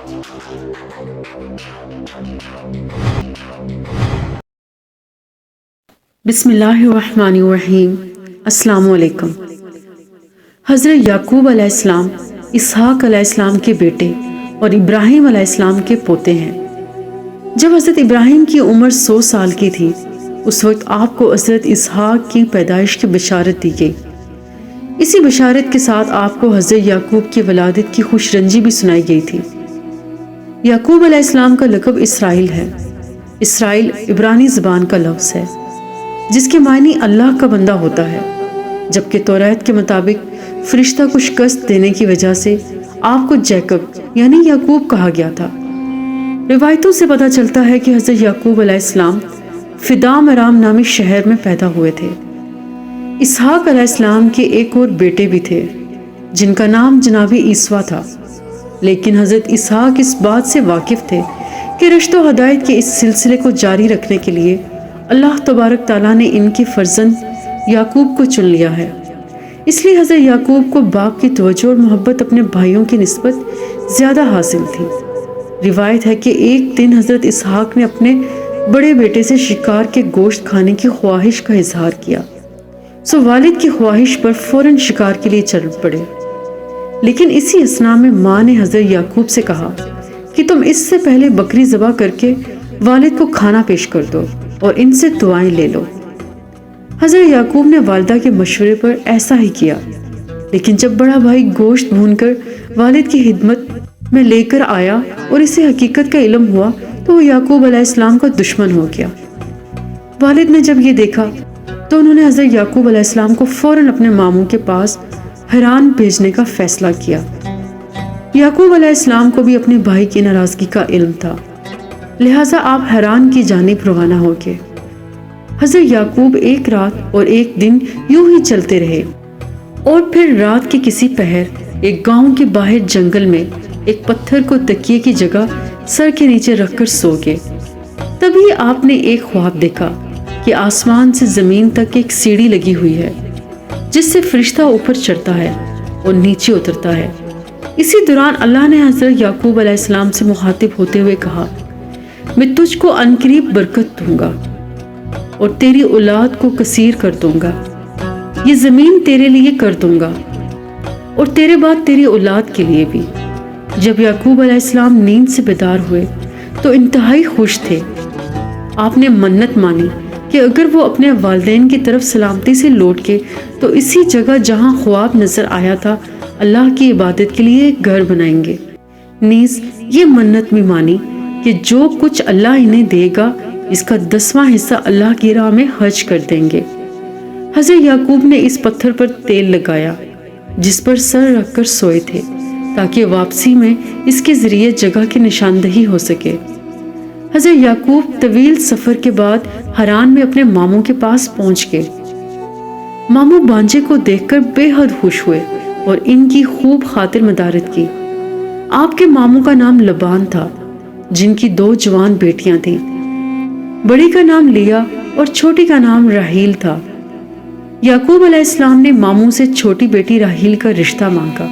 بسم اللہ الرحمن الرحیم۔ السلام علیکم۔ حضرت یعقوب علیہ السلام اسحاق علیہ السلام کے بیٹے اور ابراہیم علیہ السلام کے پوتے ہیں۔ جب حضرت ابراہیم کی عمر 100 سال کی تھی، اس وقت آپ کو حضرت اسحاق کی پیدائش کی بشارت دی گئی۔ اسی بشارت کے ساتھ آپ کو حضرت یعقوب کی ولادت کی خوش رنجی بھی سنائی گئی تھی۔ یعقوب علیہ السلام کا لقب اسرائیل ہے۔ اسرائیل عبرانی زبان کا لفظ ہے جس کے معنی اللہ کا بندہ ہوتا ہے، جبکہ توریت کے مطابق فرشتہ کو شکست دینے کی وجہ سے آپ کو جیکب یعنی یعقوب کہا گیا تھا۔ روایتوں سے پتہ چلتا ہے کہ حضرت یعقوب علیہ السلام فدام ارام نامی شہر میں پیدا ہوئے تھے۔ اسحاق علیہ السلام کے ایک اور بیٹے بھی تھے جن کا نام جناب عیسیٰ تھا، لیکن حضرت اسحاق اس بات سے واقف تھے کہ رشد و ہدایت کے اس سلسلے کو جاری رکھنے کے لیے اللہ تبارک تعالیٰ نے ان کے فرزند یعقوب کو چن لیا ہے۔ اس لیے حضرت یعقوب کو باپ کی توجہ اور محبت اپنے بھائیوں کی نسبت زیادہ حاصل تھی۔ روایت ہے کہ ایک دن حضرت اسحاق نے اپنے بڑے بیٹے سے شکار کے گوشت کھانے کی خواہش کا اظہار کیا، سو والد کی خواہش پر فوراً شکار کے لیے چل پڑے۔ لیکن اسی اثناء میں ماں نے حضرت یعقوب سے کہا کہ تم اس سے پہلے بکری ذبح کر کے والد کو کھانا پیش کر دو اور ان سے دعائیں لے لو۔ حضرت یعقوب نے والدہ کے مشورے پر ایسا ہی کیا، لیکن جب بڑا بھائی گوشت بھون کر والد کی خدمت میں لے کر آیا اور اسے حقیقت کا علم ہوا تو وہ یعقوب علیہ السلام کا دشمن ہو گیا۔ والد نے جب یہ دیکھا تو انہوں نے حضرت یعقوب علیہ السلام کو فوراً اپنے ماموں کے پاس حران بھیجنے کا فیصلہ کیا۔ یعقوب علیہ السلام کو بھی اپنے بھائی کی ناراضگی کا علم تھا، لہٰذا آپ حران کی جانب روانہ ہو گئے۔ حضرت یعقوب ایک رات اور ایک دن یوں ہی چلتے رہے اور پھر رات کے کسی پہر ایک گاؤں کے باہر جنگل میں ایک پتھر کو تکیے کی جگہ سر کے نیچے رکھ کر سو گئے۔ تبھی آپ نے ایک خواب دیکھا کہ آسمان سے زمین تک ایک سیڑھی لگی ہوئی ہے جس سے فرشتہ اوپر چڑھتا ہے اور نیچے اترتا ہے۔ اسی دوران اللہ نے حضرت یعقوب علیہ السلام سے مخاطب ہوتے ہوئے کہا، میں تجھ کو عنقریب برکت دوں گا اور تیری اولاد کو کثیر کر دوں گا۔ یہ زمین تیرے لیے کر دوں گا اور تیرے بعد تیری اولاد کے لیے بھی۔ جب یعقوب علیہ السلام نیند سے بیدار ہوئے تو انتہائی خوش تھے۔ آپ نے منت مانی کہ اگر وہ اپنے والدین کی طرف سلامتی سے لوٹ کے تو اسی جگہ جہاں خواب نظر آیا تھا اللہ کی عبادت کے لیے ایک گھر بنائیں گے۔ نیز یہ منت بھی مانی کہ جو کچھ اللہ انہیں دے گا اس کا 10واں حصہ اللہ کی راہ میں حج کر دیں گے۔ حضرت یعقوب نے اس پتھر پر تیل لگایا جس پر سر رکھ کر سوئے تھے تاکہ واپسی میں اس کے ذریعے جگہ کی نشاندہی ہو سکے۔ حضرت یعقوب طویل سفر کے بعد حران میں اپنے ماموں کے پاس پہنچ گئے۔ ماموں بانجے کو دیکھ کر بے حد خوش ہوئے اور ان کی خوب خاطر مدارت کی۔ آپ کے ماموں کا نام لبان تھا جن کی 2 جوان بیٹیاں تھیں۔ بڑی کا نام لیا اور چھوٹی کا نام راحیل تھا۔ یعقوب علیہ السلام نے ماموں سے چھوٹی بیٹی راحیل کا رشتہ مانگا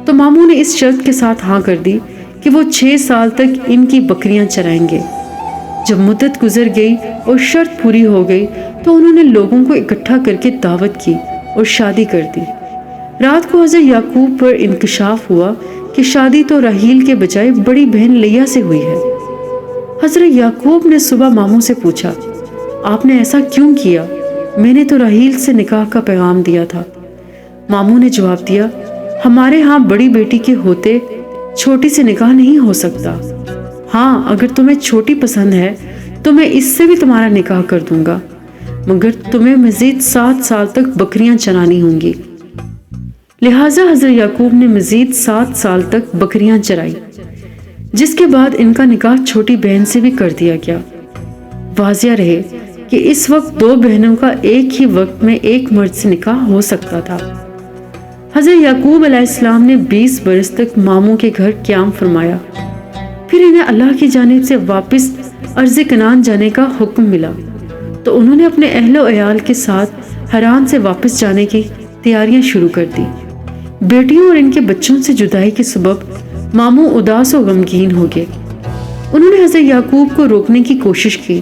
تو ماموں نے اس شرط کے ساتھ ہاں کر دی کہ وہ 6 سال تک ان کی بکریاں چرائیں گے۔ جب مدت گزر گئی اور شرط پوری ہو گئی تو انہوں نے لوگوں کو اکٹھا کر کے دعوت کی اور شادی کر دی۔ رات کو حضرت یعقوب پر انکشاف ہوا کہ شادی تو راحیل کے بجائے بڑی بہن لیا سے ہوئی ہے۔ حضرت یعقوب نے صبح ماموں سے پوچھا، آپ نے ایسا کیوں کیا؟ میں نے تو راحیل سے نکاح کا پیغام دیا تھا۔ ماموں نے جواب دیا، ہمارے ہاں بڑی بیٹی کے ہوتے چھوٹی سے نکاح نہیں ہو سکتا۔ ہاں اگر تمہیں چھوٹی پسند ہے تو میں اس سے بھی تمہارا نکاح کر دوں گا، مگر تمہیں مزید 7 سال تک بکریاں چرانی ہوں گی۔ لہٰذا حضرت یعقوب نے مزید 7 سال تک بکریاں چرائی، جس کے بعد ان کا نکاح چھوٹی بہن سے بھی کر دیا گیا۔ واضح رہے کہ اس وقت 2 بہنوں کا ایک ہی وقت میں ایک مرد سے نکاح ہو سکتا تھا۔ حضرت یعقوب علیہ السلام نے 20 برس تک ماموں کے گھر قیام فرمایا، پھر انہیں اللہ کی جانب سے واپس ارض کنعان جانے کا حکم ملا تو انہوں نے اپنے اہل و عیال کے ساتھ حران سے واپس جانے کی تیاریاں شروع کر دی۔ بیٹیوں اور ان کے بچوں سے جدائی کے سبب ماموں اداس و غمگین ہو گئے۔ انہوں نے حضرت یعقوب کو روکنے کی کوشش کی،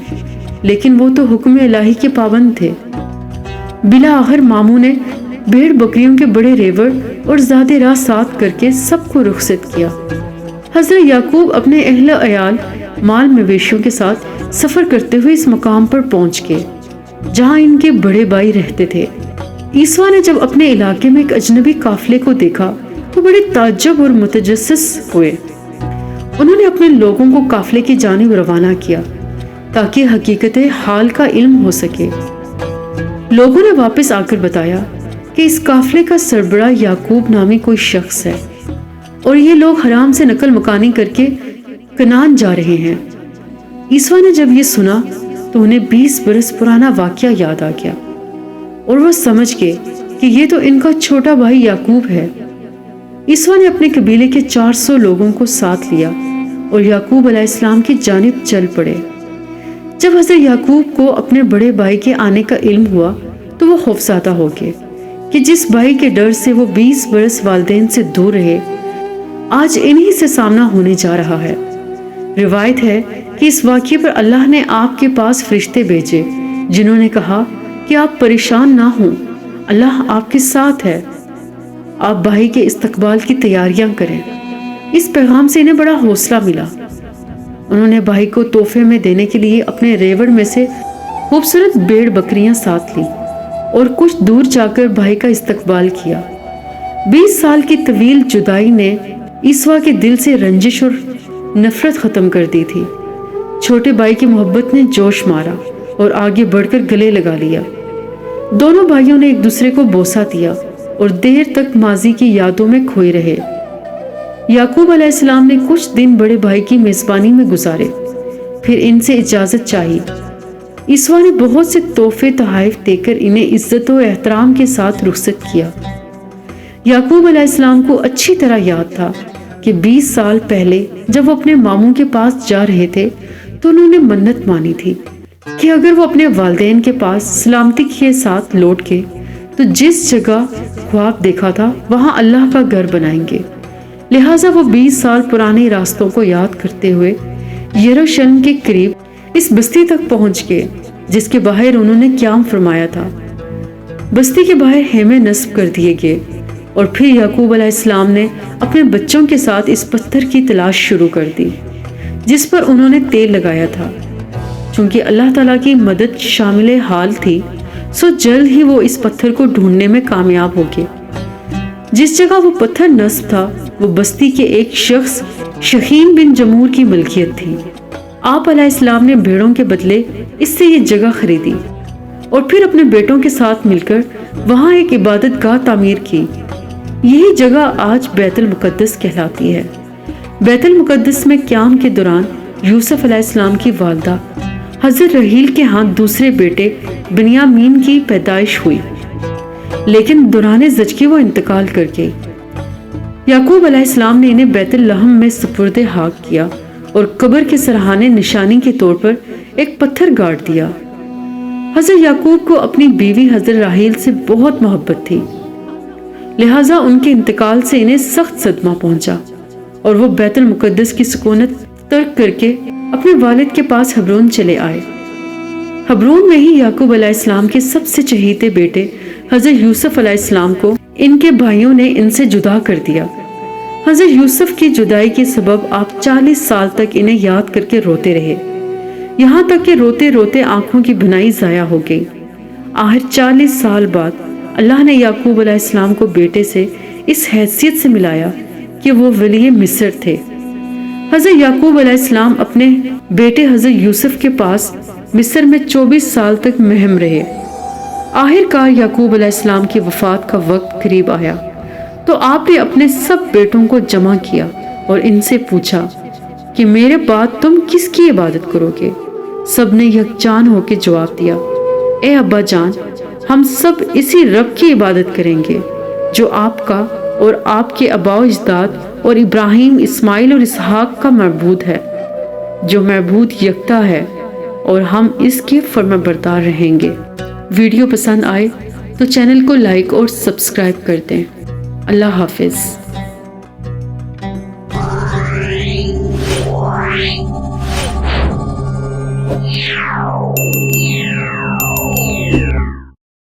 لیکن وہ تو حکم الہی کے پابند تھے۔ بالآخر ماموں نے بھیڑ بکریوں کے بڑے ریوڑ اور زیادہ راہ ساتھ کر کے سب کو رخصت کیا۔ حضرت یعقوب اپنے اہل عیال، مال مویشیوں کے ساتھ سفر کرتے ہوئے اس مقام پر پہنچ گئے جہاں ان کے بڑے بھائی رہتے تھے۔ عیسیٰ نے جب اپنے علاقے میں ایک اجنبی قافلے کو دیکھا تو بڑے تعجب اور متجسس ہوئے۔ انہوں نے اپنے لوگوں کو قافلے کی جانب روانہ کیا تاکہ حقیقت حال کا علم ہو سکے۔ لوگوں نے واپس آ کر بتایا کہ اس قافلے کا سربراہ یعقوب نامی کوئی شخص ہے اور یہ لوگ حرام سے نقل مکانی کر کے کنعان جا رہے ہیں۔ عیسیٰ نے جب یہ سنا تو انہیں 20 برس پرانا واقعہ یاد آ گیا اور وہ سمجھ گئے کہ یہ تو ان کا چھوٹا بھائی یعقوب ہے۔ عیسیٰ نے اپنے قبیلے کے 400 لوگوں کو ساتھ لیا اور یعقوب علیہ السلام کی جانب چل پڑے۔ جب حضرت یعقوب کو اپنے بڑے بھائی کے آنے کا علم ہوا تو وہ خوفزدہ ہو گئے کہ جس بھائی کے ڈر سے وہ 20 برس والدین سے دور رہے، آج انہی سے سامنا ہونے جا رہا ہے۔ روایت ہے کہ اس واقعے پر اللہ نے آپ کے پاس فرشتے بھیجے جنہوں نے کہا کہ آپ پریشان نہ ہوں، اللہ آپ کے ساتھ ہے، آپ بھائی کے استقبال کی تیاریاں کریں۔ اس پیغام سے انہیں بڑا حوصلہ ملا۔ انہوں نے بھائی کو تحفے میں دینے کے لیے اپنے ریوڑ میں سے خوبصورت بھیڑ بکریاں ساتھ لی اور کچھ دور جا کر بھائی کا استقبال کیا۔ 20 سال کی طویل جدائی نے عیسیٰ کے دل سے رنجش اور نفرت ختم کر دی تھی۔ چھوٹے بھائی کی محبت نے جوش مارا اور آگے بڑھ کر گلے لگا لیا۔ دونوں بھائیوں نے ایک دوسرے کو بوسہ دیا اور دیر تک ماضی کی یادوں میں کھوئے رہے۔ یعقوب علیہ السلام نے کچھ دن بڑے بھائی کی میزبانی میں گزارے، پھر ان سے اجازت چاہی۔ عیسیٰ نے بہت سے تحفے تحائف دے کر انہیں عزت و احترام کے ساتھ رخصت کیا۔ یعقوب علیہ السلام کو اچھی طرح یاد تھا کہ 20 سال پہلے جب وہ اپنے ماموں کے پاس جا رہے تھے تو انہوں نے منت مانی تھی کہ اگر وہ اپنے والدین کے پاس سلامتی کے ساتھ لوٹ کے تو جس جگہ خواب دیکھا تھا وہاں اللہ کا گھر بنائیں گے۔ لہٰذا وہ 20 سال پرانے راستوں کو یاد کرتے ہوئے یروشلم کے قریب اس بستی تک پہنچ گئے جس کے باہر انہوں نے قیام فرمایا تھا۔ بستی کے باہر خیمے نصب کر دیے گئے اور پھر یعقوب علیہ السلام نے اپنے بچوں کے ساتھ اس پتھر کی تلاش شروع کر دی جس پر انہوں نے تیل لگایا تھا۔ چونکہ اللہ تعالیٰ کی مدد شامل حال تھی سو جلد ہی وہ اس پتھر کو ڈھونڈنے میں کامیاب ہو گئے۔ جس جگہ وہ پتھر نصب تھا وہ بستی کے ایک شخص شخیم بن جمور کی ملکیت تھی۔ آپ علیہ السلام نے بھیڑوں کے بدلے اس سے یہ جگہ خریدی اور پھر اپنے بیٹوں کے ساتھ مل کر وہاں ایک عبادت گاہ تعمیر کی۔ یہی جگہ آج بیت المقدس کہلاتی ہے۔ بیت المقدس میں قیام کے دوران یوسف علیہ السلام کی والدہ حضرت رحیل کے ہاں دوسرے بیٹے بنیامین کی پیدائش ہوئی، لیکن دوران زچگی وہ انتقال کر گئی۔ یعقوب علیہ السلام نے انہیں بیت لحم میں سپرد حق کیا اور قبر کے سرحانے نشانی کے طور پر ایک پتھر گاڑ دیا۔ حضرت یعقوب کو اپنی بیوی حضرت راحیل سے بہت محبت تھی، لہٰذا ان کے انتقال سے انہیں سخت صدمہ پہنچا اور وہ بیت المقدس کی سکونت ترک کر کے اپنے والد کے پاس حبرون چلے آئے۔ حبرون میں ہی یعقوب علیہ السلام کے سب سے چہیتے بیٹے حضرت یوسف علیہ السلام کو ان کے بھائیوں نے ان سے جدا کر دیا۔ حضرت یوسف کی جدائی کے سبب آپ 40 سال تک انہیں یاد کر کے روتے رہے، یہاں تک کہ روتے روتے آنکھوں کی بنائی ضائع ہو گئی۔ آخر 40 سال بعد اللہ نے یعقوب علیہ السلام کو بیٹے سے اس حیثیت سے ملایا کہ وہ ولی مصر تھے۔ حضرت یعقوب علیہ السلام اپنے بیٹے حضرت یوسف کے پاس مصر میں 24 سال تک مہم رہے۔ آخر کار یعقوب علیہ السلام کی وفات کا وقت قریب آیا تو آپ نے اپنے سب بیٹوں کو جمع کیا اور ان سے پوچھا کہ میرے بعد تم کس کی عبادت کرو گے؟ سب نے یکجان ہو کے جواب دیا، اے ابا جان، ہم سب اسی رب کی عبادت کریں گے جو آپ کا اور آپ کے آباء و اجداد اور ابراہیم، اسماعیل اور اسحاق کا معبود ہے، جو معبود یکتا ہے، اور ہم اس کے فرمانبردار رہیں گے۔ ویڈیو پسند آئے تو چینل کو لائک اور سبسکرائب کر دیں۔ اللہ حافظ۔